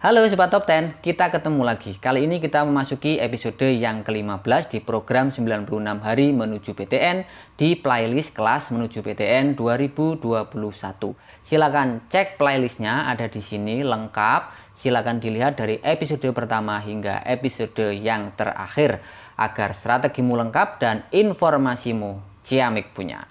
Halo Sobat Top 10, kita ketemu lagi. Kali ini kita memasuki episode yang ke-15 di program 96 hari menuju PTN di playlist kelas menuju PTN 2021. Silakan cek playlistnya, ada di sini lengkap. Silakan dilihat dari episode pertama hingga episode yang terakhir agar strategimu lengkap dan informasimu ciamik punya.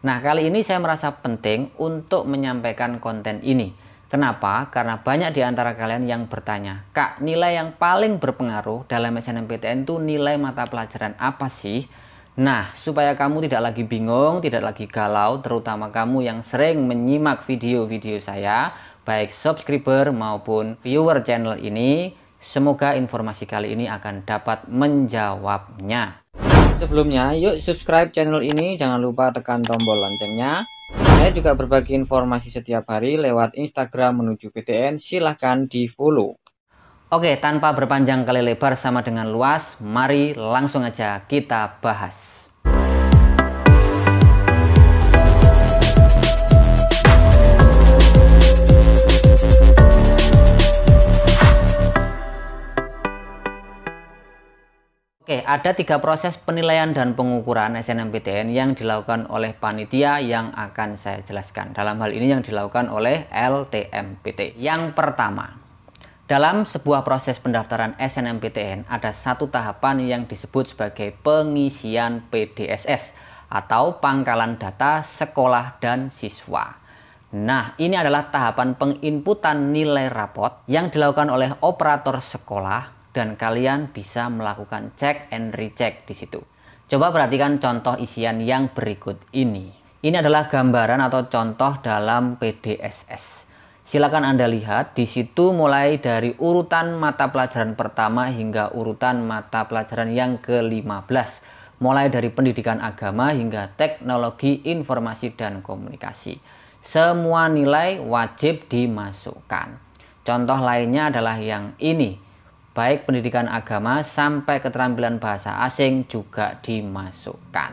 Nah, kali ini saya merasa penting untuk menyampaikan konten ini. Kenapa? Karena banyak di antara kalian yang bertanya, Kak, nilai yang paling berpengaruh dalam SNMPTN itu nilai mata pelajaran apa sih? Nah, supaya kamu tidak lagi bingung, tidak lagi galau, terutama kamu yang sering menyimak video-video saya, baik subscriber maupun viewer channel ini, semoga informasi kali ini akan dapat menjawabnya. Sebelumnya, yuk subscribe channel ini, jangan lupa tekan tombol loncengnya. Saya juga berbagi informasi setiap hari lewat Instagram menuju PTN, silahkan di follow. Oke, tanpa berpanjang kali lebar sama dengan luas, mari langsung aja kita bahas. Oke, ada 3 proses penilaian dan pengukuran SNMPTN yang dilakukan oleh panitia yang akan saya jelaskan. Dalam hal ini yang dilakukan oleh LTMPT. Yang pertama, dalam sebuah proses pendaftaran SNMPTN ada satu tahapan yang disebut sebagai pengisian PDSS atau pangkalan data sekolah dan siswa. Nah, ini adalah tahapan penginputan nilai rapot yang dilakukan oleh operator sekolah. Dan kalian bisa melakukan cek and recheck di situ. Coba perhatikan contoh isian yang berikut ini. Ini adalah gambaran atau contoh dalam PDSS. Silakan Anda lihat di situ mulai dari urutan mata pelajaran pertama hingga urutan mata pelajaran yang ke-15. Mulai dari pendidikan agama hingga teknologi informasi dan komunikasi. Semua nilai wajib dimasukkan. Contoh lainnya adalah yang ini. Baik pendidikan agama sampai keterampilan bahasa asing juga dimasukkan.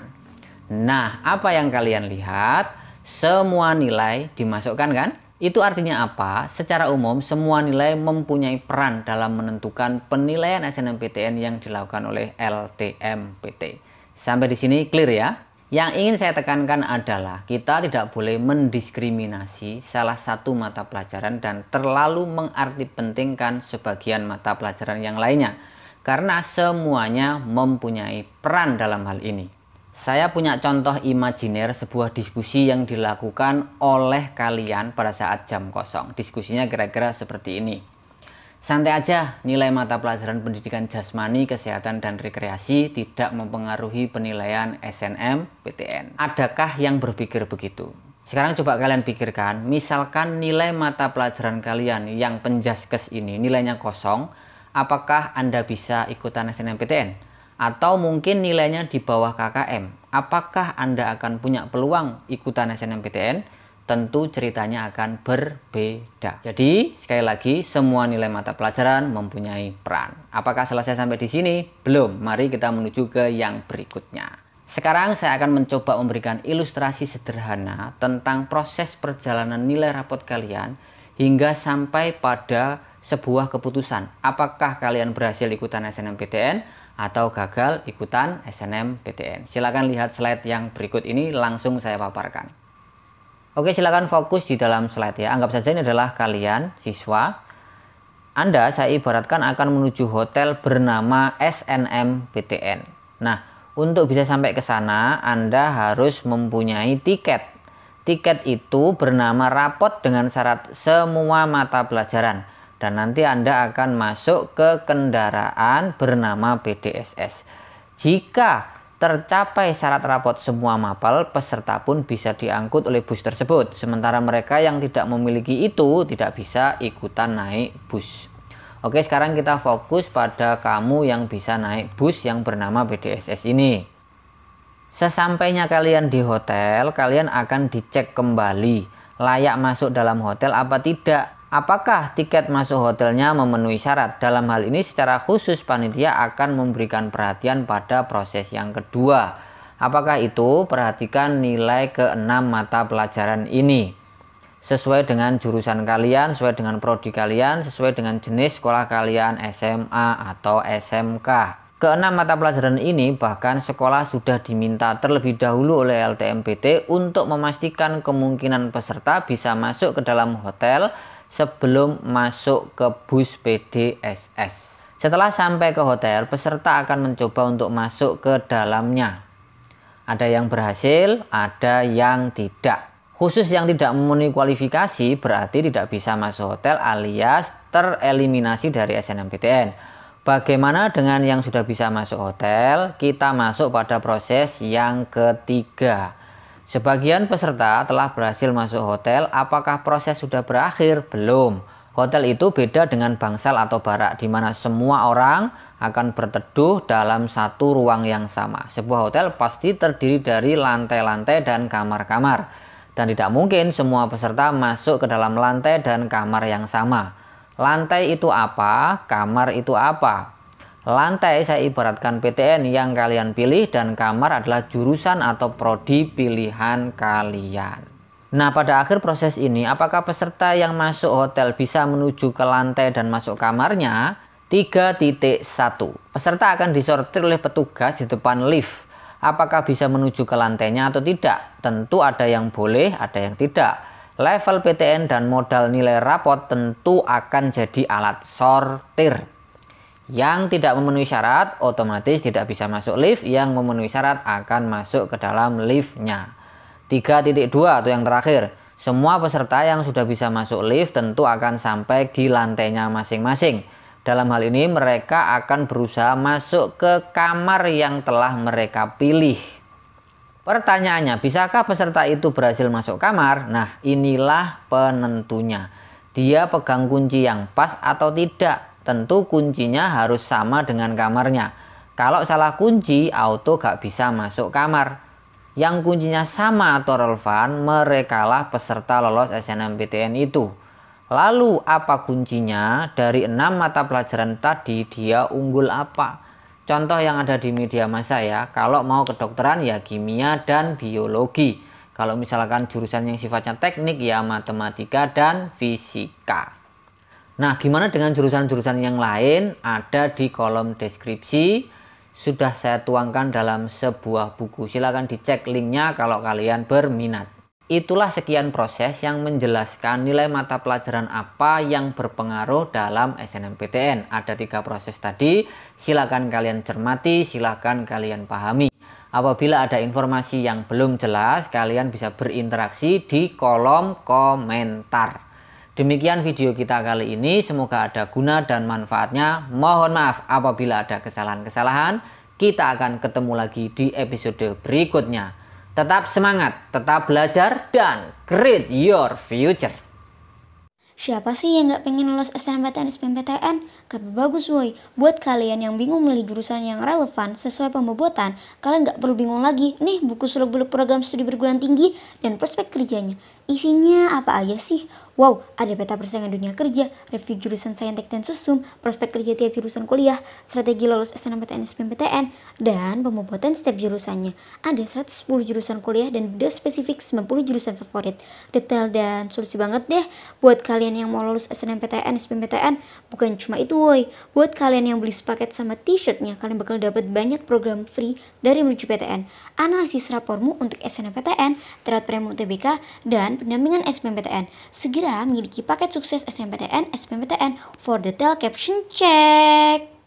Nah, apa yang kalian lihat? Semua nilai dimasukkan kan? Itu artinya apa? Secara umum, semua nilai mempunyai peran dalam menentukan penilaian SNMPTN yang dilakukan oleh LTMPT. Sampai di sini clear ya? Yang ingin saya tekankan adalah kita tidak boleh mendiskriminasi salah satu mata pelajaran dan terlalu mengartipentingkan sebagian mata pelajaran yang lainnya. Karena semuanya mempunyai peran dalam hal ini. Saya punya contoh imajiner sebuah diskusi yang dilakukan oleh kalian pada saat jam kosong. Diskusinya kira-kira seperti ini. Santai aja, nilai mata pelajaran pendidikan jasmani, kesehatan, dan rekreasi tidak mempengaruhi penilaian SNMPTN. Adakah yang berpikir begitu? Sekarang coba kalian pikirkan, misalkan nilai mata pelajaran kalian yang penjaskes ini nilainya kosong, apakah Anda bisa ikutan SNMPTN? Atau mungkin nilainya di bawah KKM, apakah Anda akan punya peluang ikutan SNMPTN? Tentu ceritanya akan berbeda. Jadi, sekali lagi, semua nilai mata pelajaran mempunyai peran. Apakah selesai sampai di sini? Belum. Mari kita menuju ke yang berikutnya. Sekarang saya akan mencoba memberikan ilustrasi sederhana tentang proses perjalanan nilai rapot kalian hingga sampai pada sebuah keputusan. Apakah kalian berhasil ikutan SNMPTN atau gagal ikutan SNMPTN? Silakan lihat slide yang berikut ini, langsung saya paparkan. Oke, silakan fokus di dalam slide ya. Anggap saja ini adalah kalian, siswa. Anda, saya ibaratkan akan menuju hotel bernama SNMPTN. Nah, untuk bisa sampai ke sana, Anda harus mempunyai tiket. Tiket itu bernama rapot dengan syarat semua mata pelajaran. Dan nanti Anda akan masuk ke kendaraan bernama PDSS. Jika tercapai syarat rapot semua mapel, peserta pun bisa diangkut oleh bus tersebut. Sementara mereka yang tidak memiliki itu tidak bisa ikutan naik bus. Oke, sekarang kita fokus pada kamu yang bisa naik bus yang bernama PDSS ini. Sesampainya kalian di hotel, kalian akan dicek kembali layak masuk dalam hotel apa tidak. Apakah tiket masuk hotelnya memenuhi syarat? Dalam hal ini secara khusus panitia akan memberikan perhatian pada proses yang kedua. Apakah itu? Perhatikan nilai ke-6 mata pelajaran ini. sesuai dengan jurusan kalian, sesuai dengan prodi kalian, sesuai dengan jenis sekolah kalian, SMA atau SMK. Keenam mata pelajaran ini bahkan sekolah sudah diminta terlebih dahulu oleh LTMPT untuk memastikan kemungkinan peserta bisa masuk ke dalam hotel sebelum masuk ke bus PDSS. Setelah sampai ke hotel, peserta akan mencoba untuk masuk ke dalamnya. Ada yang berhasil, ada yang tidak. Khusus yang tidak memenuhi kualifikasi berarti tidak bisa masuk hotel alias tereliminasi dari SNMPTN. Bagaimana dengan yang sudah bisa masuk hotel? Kita masuk pada proses yang ketiga. Sebagian peserta telah berhasil masuk hotel, apakah proses sudah berakhir? Belum. Hotel itu beda dengan bangsal atau barak, di mana semua orang akan berteduh dalam satu ruang yang sama. Sebuah hotel pasti terdiri dari lantai-lantai dan kamar-kamar. Dan tidak mungkin semua peserta masuk ke dalam lantai dan kamar yang sama. Lantai itu apa? Kamar itu apa? Lantai saya ibaratkan PTN yang kalian pilih dan kamar adalah jurusan atau prodi pilihan kalian. Nah, pada akhir proses ini, apakah peserta yang masuk hotel bisa menuju ke lantai dan masuk kamarnya? 3.1. Peserta akan disortir oleh petugas di depan lift. Apakah bisa menuju ke lantainya atau tidak? Tentu ada yang boleh, ada yang tidak. Level PTN dan modal nilai rapot tentu akan jadi alat sortir. Yang tidak memenuhi syarat, otomatis tidak bisa masuk lift. Yang memenuhi syarat akan masuk ke dalam liftnya. 3.2 atau yang terakhir, semua peserta yang sudah bisa masuk lift tentu akan sampai di lantainya masing-masing. Dalam hal ini mereka akan berusaha masuk ke kamar yang telah mereka pilih. Pertanyaannya, bisakah peserta itu berhasil masuk kamar? Nah, inilah penentunya. Dia pegang kunci yang pas atau tidak? Tentu kuncinya harus sama dengan kamarnya. Kalau salah kunci, auto gak bisa masuk kamar. Yang kuncinya sama atau relevan, merekalah peserta lolos SNMPTN itu. Lalu apa kuncinya? Dari 6 mata pelajaran tadi dia unggul apa? Contoh yang ada di media massa ya, kalau mau kedokteran ya kimia dan biologi. Kalau misalkan jurusan yang sifatnya teknik ya matematika dan fisika. Nah, gimana dengan jurusan-jurusan yang lain? Ada di kolom deskripsi. Sudah saya tuangkan dalam sebuah buku. Silahkan dicek linknya kalau kalian berminat. Itulah sekian proses yang menjelaskan nilai mata pelajaran apa yang berpengaruh dalam SNMPTN. Ada 3 proses tadi. Silahkan kalian cermati, silahkan kalian pahami. Apabila ada informasi yang belum jelas, kalian bisa berinteraksi di kolom komentar. Demikian video kita kali ini, semoga ada guna dan manfaatnya. Mohon maaf apabila ada kesalahan-kesalahan. Kita akan ketemu lagi di episode berikutnya. Tetap semangat, tetap belajar, dan create your future. Siapa sih yang gak pengen lulus SNMPTN SBMPTN? Kabar bagus woy. Buat kalian yang bingung milih jurusan yang relevan sesuai pembobotan, kalian gak perlu bingung lagi. Nih buku seluk-beluk program studi perguruan tinggi dan prospek kerjanya. Isinya apa aja sih? Wow, ada peta persaingan dunia kerja, review jurusan saintek dan susum, prospek kerja tiap jurusan kuliah, strategi lolos SNMPTN SBMPTN, dan pembobotan setiap jurusannya. Ada 110 jurusan kuliah dan video spesifik 90 jurusan favorit. Detail dan solusi banget deh buat kalian yang mau lulus SNMPTN SBMPTN. Bukan cuma itu woy, buat kalian yang beli sepaket sama t-shirtnya, kalian bakal dapat banyak program free dari Menuju PTN, analisis rapormu untuk SNMPTN, terat premium UTBK, dan pendampingan SBMPTN. Segera memiliki paket sukses SNMPTN, SBMPTN for detail caption check.